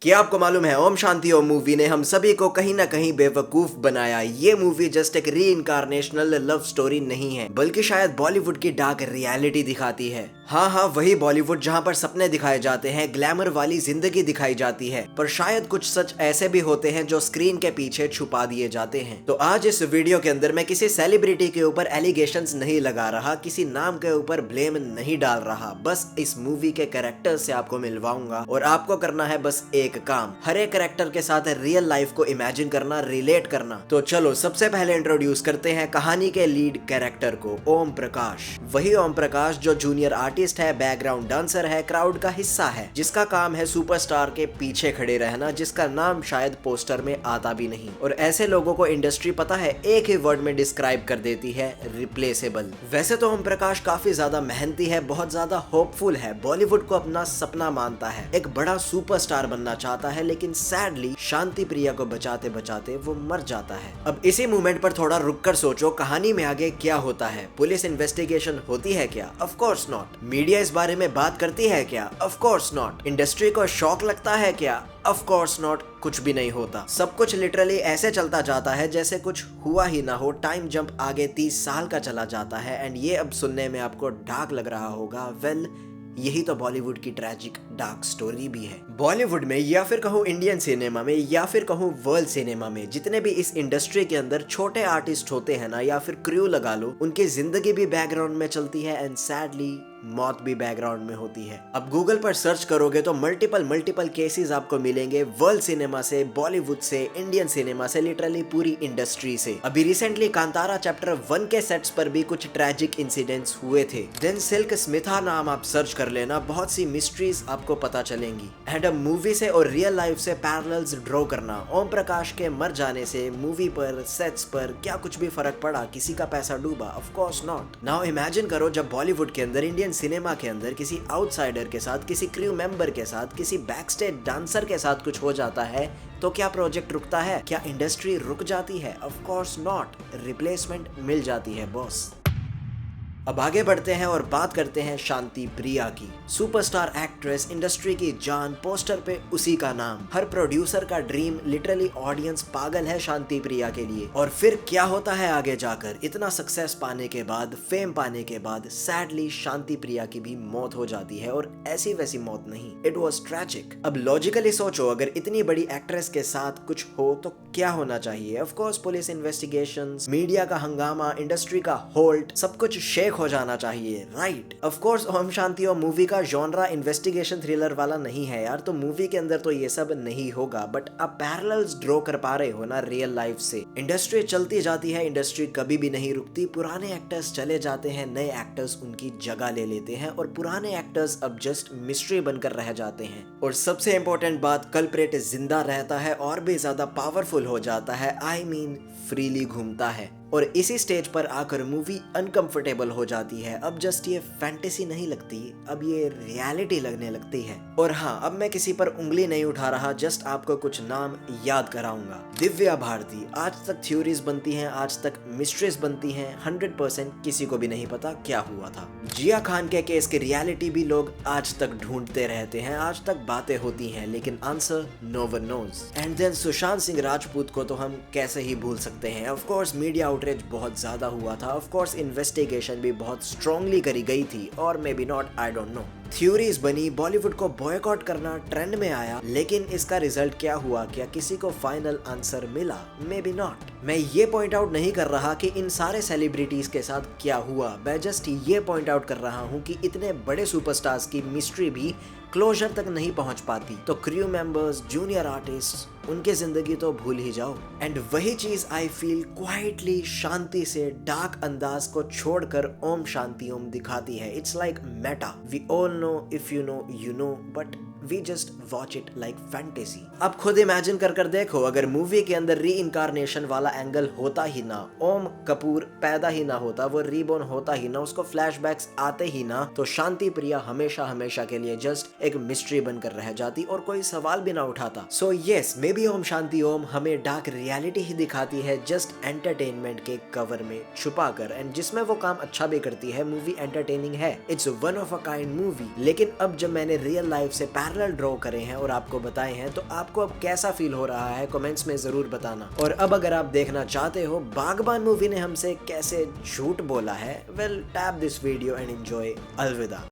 क्या आपको मालूम है ओम शांति ओम मूवी ने हम सभी को कहीं ना कहीं बेवकूफ बनाया। ये मूवी जस्ट एक री इनकारनेशनल लव स्टोरी नहीं है, बल्कि शायद बॉलीवुड की डार्क रियलिटी दिखाती है। हाँ, वही बॉलीवुड जहाँ पर सपने दिखाए जाते हैं, ग्लैमर वाली जिंदगी दिखाई जाती है, पर शायद कुछ सच ऐसे भी होते हैं जो स्क्रीन के पीछे छुपा दिए जाते हैं। तो आज इस वीडियो के अंदर मैं किसी सेलिब्रिटी के ऊपर एलिगेशंस नहीं लगा रहा, किसी नाम के ऊपर ब्लेम नहीं डाल रहा, बस इस मूवी के कैरेक्टर से आपको मिलवाऊंगा और आपको करना है बस एक काम, हर एक कैरेक्टर के साथ रियल लाइफ को इमेजिन करना, रिलेट करना। तो चलो सबसे पहले इंट्रोड्यूस करते हैं कहानी के लीड कैरेक्टर को, ओम प्रकाश। वही ओम प्रकाश जो जूनियर आर्टिस्ट है, बैकग्राउंड डांसर है, क्राउड का हिस्सा है, जिसका काम है सुपरस्टार के पीछे खड़े रहना, जिसका नाम शायद पोस्टर में आता भी नहीं। और ऐसे लोगों को इंडस्ट्री पता है एक ही वर्ड में डिस्क्राइब कर देती है, रिप्लेसेबल। वैसे तो ओम प्रकाश काफी ज्यादा मेहनती है, बहुत ज्यादा होपफुल है, बॉलीवुड को अपना सपना मानता है, एक बड़ा सुपरस्टार बनना चाहता है, लेकिन सैडली शांति प्रिया को बचाते बचाते वो मर जाता है। अब इसी मोमेंट पर थोड़ा रुककर सोचो, कहानी में आगे क्या होता है? पुलिस इन्वेस्टिगेशन होती है क्या? Of course not. मीडिया इस बारे में बात करती है क्या? Of course not. इंडस्ट्री को शॉक लगता है क्या? Of course not. कुछ भी नहीं होता। सब कुछ लिटरली ऐसे चलता जाता है जैसे कुछ हुआ ही ना हो। टाइम जंप आगे 30 साल का चला जाता है एंड ये अब सुनने में आपको डार्क लग रहा होगा। वेल, यही तो बॉलीवुड की ट्रैजिक डार्क स्टोरी भी है। बॉलीवुड में या फिर कहूँ इंडियन सिनेमा में या फिर कहूँ वर्ल्ड सिनेमा में जितने भी इस इंडस्ट्री के अंदर छोटे आर्टिस्ट होते हैं ना, या फिर क्रू लगा लो, उनकी जिंदगी भी बैकग्राउंड में चलती है एंड सैडली मौत भी बैकग्राउंड में होती है। अब गूगल पर सर्च करोगे तो मल्टीपल केसेस आपको मिलेंगे, वर्ल्ड सिनेमा से, बॉलीवुड से, इंडियन सिनेमा से, लिटरली पूरी इंडस्ट्री से। अभी रिसेंटली कांतारा चैप्टर 1 के सेट्स पर भी कुछ ट्रैजिक इंसिडेंट्स हुए थे। देन सिल्क स्मिथा नाम आप सर्च कर लेना, बहुत सी मिस्ट्रीज आपको पता चलेंगी। एंड अब मूवी से और रियल लाइफ से पैरेलल्स ड्रॉ करना। ओम प्रकाश के मर जाने से मूवी पर, सेट्स पर क्या कुछ भी फर्क पड़ा? किसी का पैसा डूबा? Of course not. Now imagine करो जब बॉलीवुड के अंदर, इंडियन सिनेमा के अंदर किसी आउटसाइडर के साथ, किसी क्रू मेंबर के साथ, किसी बैकस्टेज डांसर के साथ कुछ हो जाता है तो क्या प्रोजेक्ट रुकता है? क्या इंडस्ट्री रुक जाती है? Of course not. रिप्लेसमेंट मिल जाती है बॉस। अब आगे बढ़ते हैं और बात करते हैं शांति प्रिया की। सुपरस्टार एक्ट्रेस, इंडस्ट्री की जान, पोस्टर पे उसी का नाम, हर प्रोड्यूसर का ड्रीम, लिटरली ऑडियंस पागल है शांति प्रिया के लिए। और फिर क्या होता है आगे जाकर? इतना सक्सेस पाने के बाद, फेम पाने के बाद, सैडली शांति प्रिया की भी मौत हो जाती है, और ऐसी वैसी मौत नहीं, इट वॉज ट्रैजिक। अब लॉजिकली सोचो, अगर इतनी बड़ी एक्ट्रेस के साथ कुछ हो तो क्या होना चाहिए? Of course police investigations, media का हंगामा, इंडस्ट्री का होल्ड, सब कुछ शेक हो जाना चाहिए, right? Of course Om Shanti Om movie का जॉनरा इन्वेस्टिगेशन थ्रिलर वाला नहीं है यार, तो मूवी के अंदर तो ये सब नहीं होगा, बट आप पैरेलल्स ड्रॉ कर पा रहे हो ना रियल लाइफ से। इंडस्ट्री चलती जाती है, इंडस्ट्री कभी भी नहीं रुकती, पुराने एक्टर्स चले जाते हैं, नए एक्टर्स उनकी जगह ले लेते हैं, और पुराने एक्टर्स अब जस्ट मिस्ट्री बनकर रह जाते हैं। और सबसे इंपॉर्टेंट बात, कल्प्रेट जिंदा रहता है और भी ज्यादा पावरफुल हो जाता है, आई मीन फ्रीली घूमता है। और इसी स्टेज पर आकर मूवी अनकंफर्टेबल हो जाती है। अब जस्ट ये फैंटेसी नहीं लगती, अब ये रियलिटी लगने लगती है। और हाँ, अब मैं किसी पर उंगली नहीं उठा रहा, जस्ट आपको कुछ नाम याद कराऊंगा। दिव्या भारती। आज तक थ्योरीज बनती हैं, आज तक मिस्ट्रीज बनती हैं, 100% किसी को भी नहीं पता क्या हुआ था। जिया खान के केस की रियलिटी भी लोग आज तक ढूंढते रहते हैं, आज तक बातें होती हैं, लेकिन answer no one knows. And then Sushant Singh Rajput को तो हम कैसे ही भूल सकते हैं। ऑफ कोर्स मीडिया आउटरीच बहुत ज्यादा हुआ था, ऑफ कोर्स इन्वेस्टिगेशन भी बहुत स्ट्रांगली करी गई थी, और may be not, I don't know. Theories बनी, बॉलीवुड को बॉयकॉट करना ट्रेंड में आया, लेकिन इसका रिजल्ट क्या हुआ? क्या किसी को फाइनल आंसर मिला? May be not. मैं ये पॉइंट आउट नहीं कर रहा कि इन सारे सेलिब्रिटीज के साथ क्या हुआ, मैं जस्ट ये पॉइंट आउट कर रहा हूँ कि इतने बड़े सुपरस्टार्स की मिस्ट्री भी क्लोजर तक नहीं पहुंच पाती, तो क्रू मेंबर्स, जूनियर आर्टिस्ट, उनकी जिंदगी तो भूल ही जाओ। एंड वही चीज आई फील क्वाइटली, शांति से, डार्क अंदाज को छोड़कर ओम शांति ओम दिखाती है। It's like meta, we all know, if you know you know, but we just watch it like fantasy. अब खुद इमेजिन कर देखो, अगर मूवी के अंदर री इनकारनेशन वाला एंगल होता ही ना, ओम कपूर पैदा ही ना होता, वो रीबोर्न होता ही ना, उसको फ्लैशबैक्स आते ही ना, तो शांति प्रिया हमेशा हमेशा के लिए जस्ट एक मिस्ट्री बनकर रह जाती और कोई सवाल भी ना उठाता। सो यस, मे बी ओम शांति ओम हमें डार्क रियलिटी ही दिखाती है, जस्ट एंटरटेनमेंट के कवर में छुपा कर, एंड जिसमें वो काम अच्छा भी करती है। मूवी एंटरटेनिंग है, it's one of a kind movie. लेकिन अब जब मैंने रियल लाइफ से पैरेलल पैरेलल ड्रॉ करे हैं और आपको बताए हैं, तो आपको अब कैसा फील हो रहा है कमेंट्स में जरूर बताना। और अब अगर आप देखना चाहते हो बागबान मूवी ने हमसे कैसे झूठ बोला है, well tap this video and enjoy. अलविदा।